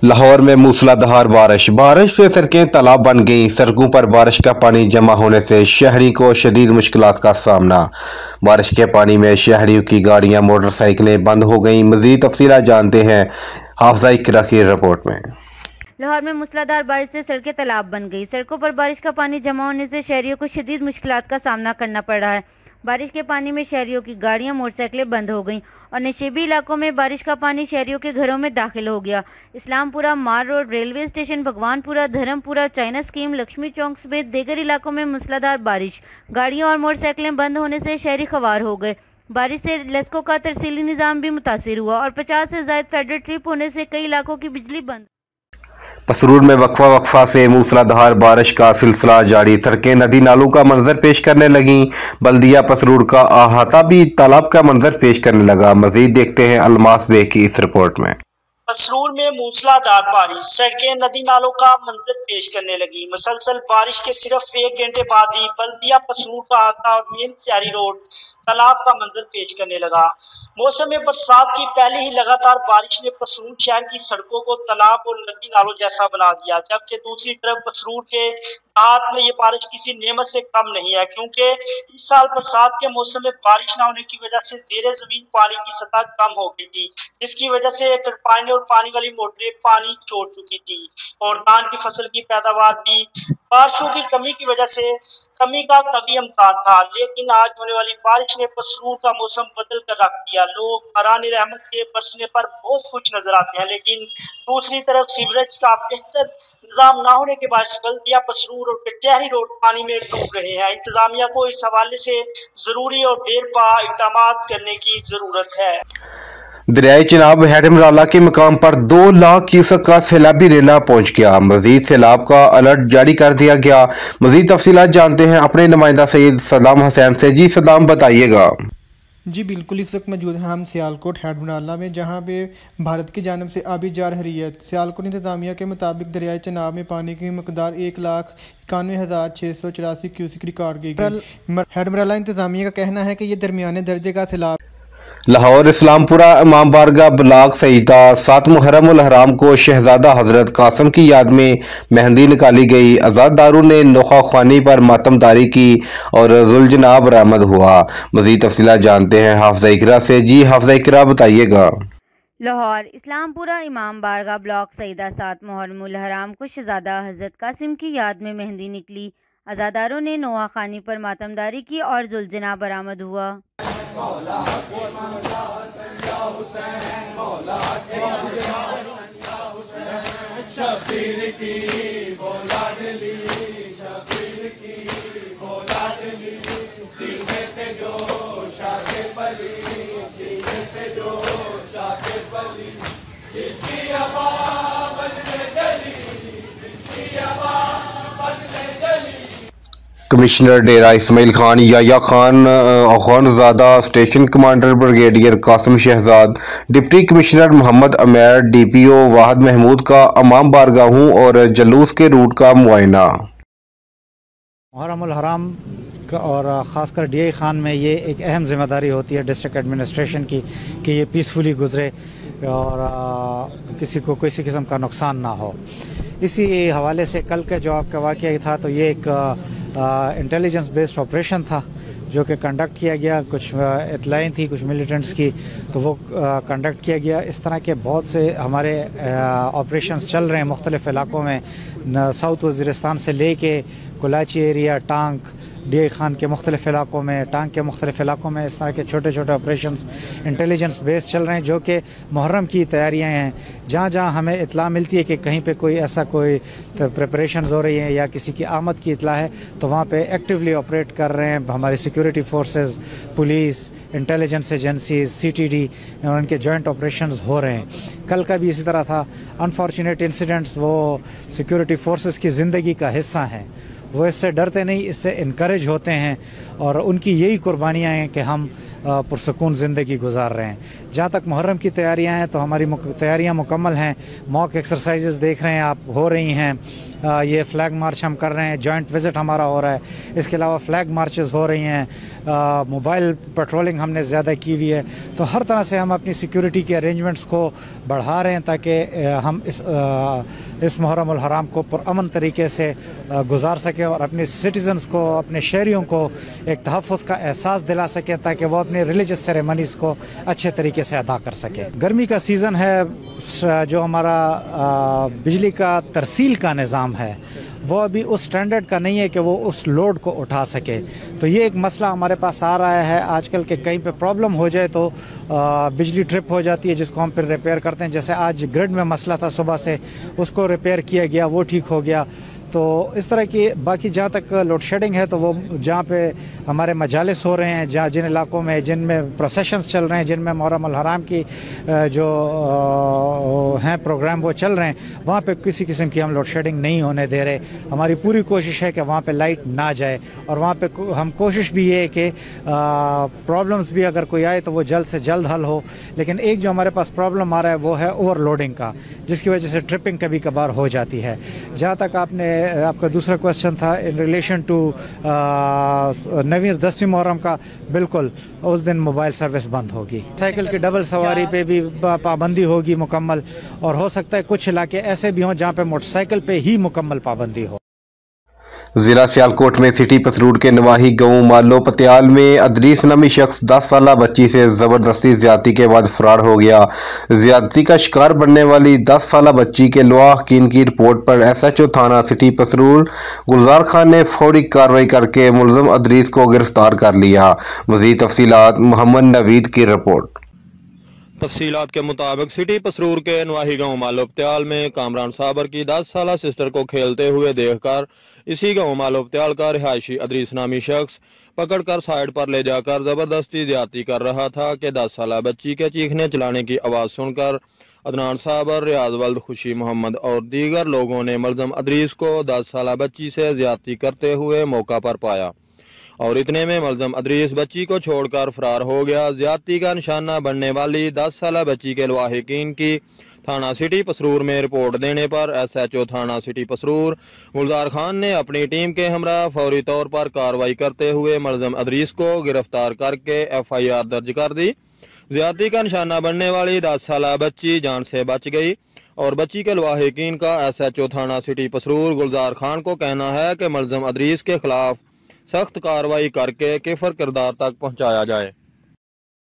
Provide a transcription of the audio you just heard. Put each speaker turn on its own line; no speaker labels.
लाहौर में मूसलाधार बारिश से सड़कें तालाब बन गईं। सड़कों पर बारिश का पानी जमा होने से शहरी को शदीद मुश्किलात का सामना। बारिश के पानी में शहरियों की गाड़ियां मोटरसाइकिलें बंद हो गईं। मजीद तफसीलात जानते हैं हाफिजा इकरा की रिपोर्ट में।
लाहौर में मूसलाधार बारिश से सड़कें तालाब बन गई। सड़कों पर बारिश का पानी जमा होने से शहरियों को शदीद मुश्किलात का सामना करना पड़ रहा है। बारिश के पानी में शहरियों की गाड़ियां मोटरसाइकिलें बंद हो गईं और नशेबी इलाकों में बारिश का पानी शहरियों के घरों में दाखिल हो गया। Islampura, mall road, railway station, Bhagwanpura, Dharampura, China scheme, Lakshmi Chowk समेत दीगर इलाकों में मूसलाधार बारिश, गाड़ियां और मोटरसाइकिलें बंद होने से शहरी खवार हो गए। बारिश से लेस्को का तरसीली निज़ाम भी मुतासिर हुआ और 50 से ज़ायद फेडरल ट्रिप होने से कई इलाकों की बिजली बंद।
पसरूर में वक्फा से मूसलाधार बारिश का सिलसिला जारी। सड़कें नदी नालों का मंजर पेश करने लगीं। बल्दिया पसरूर का अहाता भी तालाब का मंजर पेश करने लगा। मजीद देखते हैं अलमास बे की इस रिपोर्ट में।
पसरूर में मूसलाधार बारिश, सड़कें नदी नालों का मंजर पेश करने लगी। मुसलसल बारिश के सिर्फ 1 घंटे बाद ही बल्दिया पसरूर का अहाता और मेन क्यारी रोड तालाब का मंजर पेश करने लगा। मौसम में बरसात की पहले ही लगातार बारिश ने पसरूर शहर की सड़कों को तालाब और नदी नालों जैसा बना दिया, जबकि दूसरी तरफ पसरूर के देहात में ये बारिश किसी नेमत से कम नहीं है, क्योंकि इस साल बरसात के मौसम में बारिश न होने की वजह से जेरे जमीन पानी की सतह कम हो गई थी, जिसकी वजह से टरपाइनें और पानी वाली मोटरें पानी छोड़ चुकी थी और धान की फसल की पैदावार भी बारिशों की कमी की वजह से कमी का कभी इम्कान था। लेकिन आज होने वाली बारिश ने पसरूर का मौसम बदल कर रख दिया। लोग बराने रहमत के बरसने पर बहुत खुश नजर आते हैं, लेकिन दूसरी तरफ सीवरेज का बेहतर इंतजाम न होने के बाद बल्दिया पसरूर और कचहरी रोड पानी में डूब रहे हैं। इंतजामिया को इस हवाले से जरूरी और देर पा इकदाम करने की जरूरत है।
दरियाए चिनाब हैडमराला के मकाम पर 2 लाख क्यूसेक का सैलाबी रेला पहुंच गया। मजीद सैलाब का अलर्ट जारी कर दिया गया। मजीद तफसीलात जानते हैं अपने नुमाइंदा सैयद सदाम हुसैन से। जी सदाम, बताइएगा।
जी बिल्कुल, इस वक्त मौजूद हैं हम सियालकोट हैडमराला में, जहां पे भारत की जानब से आबी जा रही है। सियालकोट इंतजामिया के मुताबिक दरियाए चिनाब में पानी की मकदार 1,91,684 क्यूसेक रिकॉर्ड की गई। हैडमराला इंतजामिया का कहना है कि ये दरमियाने दर्जे का सैलाब।
लाहौर इस्लामपुरा इमाम बारगाह ब्लॉक सईदा 7 मुहर्रम उल हराम को शहजादा हजरत कासिम की याद में मेहंदी निकाली गई। अज़ादारों ने नोखा ख्वानी पर मातमदारी की और जुलजनाब बरामद हुआ। मज़ीद तफसीलात जानते हैं हाफिजा इकरा से। जी हाफिजा इकरा, बताइएगा।
लाहौर इस्लामपुरा इमाम बारगाह ब्लॉक सईदा 7 मुहर्रम उल हराम को शहजादा हजरत कासिम की याद में मेहंदी निकली। अज़ादारों ने नोखा ख्वानी पर मातमदारी की और जुलजनाब बरामद हुआ।
Commissioner Dera Ismail Khan Yahya Khan Akhunzada, station commander brigadier Qasim Shahzad, deputy commissioner Mohammad Amir, DPO Wahid Mahmood का इमाम बारगाहों और जलूस के रूट का मुआयना।
मुहर्रम उल हराम और ख़ासकर DI खान में ये एक अहम ज़िम्मेदारी होती है डिस्ट्रिक्ट एडमिनिस्ट्रेशन की कि ये पीसफुली गुजरे और किसी को किसी किस्म का नुकसान ना हो। इसी हवाले से कल का जो आपका वाक़या था, तो ये एक इंटेलिजेंस बेस्ड ऑपरेशन था जो कि कंडक्ट किया गया। कुछ इतलाएँ थी कुछ मिलिटेंट्स की, तो वो कंडक्ट किया गया। इस तरह के बहुत से हमारे ऑपरेशंस चल रहे हैं मुख्तलिफ़ इलाकों में, साउथ वज़ीरिस्तान से ले के कोलाची एरिया, टांग, DI खान के मुख्तलिफ़ इलाकों में, टांग के मुख्तलिफ़ इलाकों में इस तरह के छोटे छोटे ऑपरेशंस इंटेलिजेंस बेस्ड चल रहे हैं, जो कि मुहर्रम की तैयारियां हैं। जहाँ जहाँ हमें इतला मिलती है कि कहीं पे कोई ऐसा कोई प्रिपरेशन हो रही है या किसी की आमद की इतला है, तो वहाँ पे एक्टिवली ऑपरेट कर रहे हैं हमारी security forces, police, intelligence agencies, CTD और उनके जॉइंट ऑपरेशंस हो रहे हैं। कल का भी इसी तरह था। अनफॉर्चुनेट इंसिडेंट्स वो सिक्योरिटी फोर्सेस की ज़िंदगी का हिस्सा हैं, वो इससे डरते नहीं, इससे इनकरेज होते हैं और उनकी यही कुर्बानियाँ हैं कि हम पुरसकून ज़िंदगी गुजार रहे हैं। जहाँ तक मुहर्रम की तैयारियाँ हैं, तो हमारी तैयारियाँ मुकम्मल हैं। मॉक एक्सरसाइजेस देख रहे हैं आप, हो रही हैं। ये फ्लैग मार्च हम कर रहे हैं, जॉइंट विज़िट हमारा हो रहा है, इसके अलावा फ्लैग मार्चेस हो रही हैं, मोबाइल पेट्रोलिंग हमने ज़्यादा की हुई है। तो हर तरह से हम अपनी सिक्योरिटी के अरेंजमेंट्स को बढ़ा रहे हैं ताकि हम इस मुहर्रम उल हराम को पुरअमन तरीके से गुजार सकें और अपने सिटीज़न्स को, अपने शहरियों को एक तहफ़्फ़ुज़ का एहसास दिला सकें ताकि वो अपने रिलीजियस सेरेमनीज़ को अच्छे तरीके से अदा कर सकें। गर्मी का सीज़न है, जो हमारा बिजली का तरसील का निज़ाम है वो अभी उस स्टैंडर्ड का नहीं है कि वो उस लोड को उठा सके। तो ये एक मसला हमारे पास आ रहा है आजकल के, कहीं पे प्रॉब्लम हो जाए तो बिजली ट्रिप हो जाती है जिसको हम फिर रिपेयर करते हैं। जैसे आज ग्रिड में मसला था सुबह से, उसको रिपेयर किया गया, वो ठीक हो गया। तो इस तरह की बाकी जहाँ तक लोड शेडिंग है तो वो जहाँ पे हमारे मजालिस हो रहे हैं, जहाँ जिन इलाकों में जिनमें प्रोसेशंस चल रहे हैं, जिनमें मुहर्रम उल हराम की जो हैं प्रोग्राम वो चल रहे हैं, वहाँ पे किसी किस्म की हम लोड शेडिंग नहीं होने दे रहे। हमारी पूरी कोशिश है कि वहाँ पे लाइट ना जाए और वहाँ पे हम कोशिश भी ये है कि प्रॉब्लम्स भी अगर कोई आए तो वो जल्द से जल्द हल हो। लेकिन एक जो हमारे पास प्रॉब्लम आ रहा है वो है ओवरलोडिंग का, जिसकी वजह से ट्रिपिंग कभी कभार हो जाती है। जहाँ तक आपका दूसरा क्वेश्चन था इन रिलेशन टू नवीं 10वीं मुहर्रम का, बिल्कुल उस दिन मोबाइल सर्विस बंद होगी। साइकिल की डबल सवारी पे भी पाबंदी होगी मुकम्मल, और हो सकता है कुछ इलाके ऐसे भी हों जहाँ पे मोटरसाइकिल पे ही मुकम्मल पाबंदी हो।
जिला सियालकोट में सिटी पसरूड के नवाही गांव मालो पतियाल में अदरीस नामी शख्स 10 साला बच्ची से ज़बरदस्ती ज्यादती के बाद फरार हो गया। ज्यादती का शिकार बनने वाली 10 साला बच्ची के लवा हकीम की रिपोर्ट पर SHO थाना सिटी पसरूड गुलजार खान ने फौरी कार्रवाई करके मुलज़म अदरीस को गिरफ्तार कर लिया। मज़ीद तफसीलात मोहम्मद नवीद की रिपोर्ट।
तफसीलात के मुताबिक सिटी पसरूर के नवाही गांव मालो पतियाल में कामरान साबर की 10 साला सिस्टर को खेलते हुए देखकर इसी गांव मालो पतियाल का रिहायशी अदरीस नामी शख्स पकड़कर साइड पर ले जाकर जबरदस्ती ज्यादती कर रहा था कि 10 साला बच्ची के चीखने चलाने की आवाज़ सुनकर अदनान साबर, रियाज वल्द, खुशी मोहम्मद और दीगर लोगों ने मुलज़म अदरीस को 10 साला बच्ची से ज्यादती करते हुए मौका पर पाया और इतने में मुलज़म अदरीस बच्ची को छोड़कर फरार हो गया। ज्यादती का निशाना बनने वाली 10 साला बच्ची के लवाहिकीन की थाना सिटी पसरूर में रिपोर्ट देने पर SHO थाना सिटी पसरूर गुलजार खान ने अपनी टीम के हमरा फौरी तौर पर कार्रवाई करते हुए मुलज़म अदरीस को गिरफ्तार करके FIR दर्ज कर दी। ज्यादती का निशाना बनने वाली 10 साला बच्ची जान से बच गई और बच्ची के लवाहिकीन का SHO थाना सिटी पसरूर गुलजार खान को कहना है कि मुलज़म अदरीस के खिलाफ सख्त कार्रवाई करके किफर किरदार तक पहुँचाया जाए।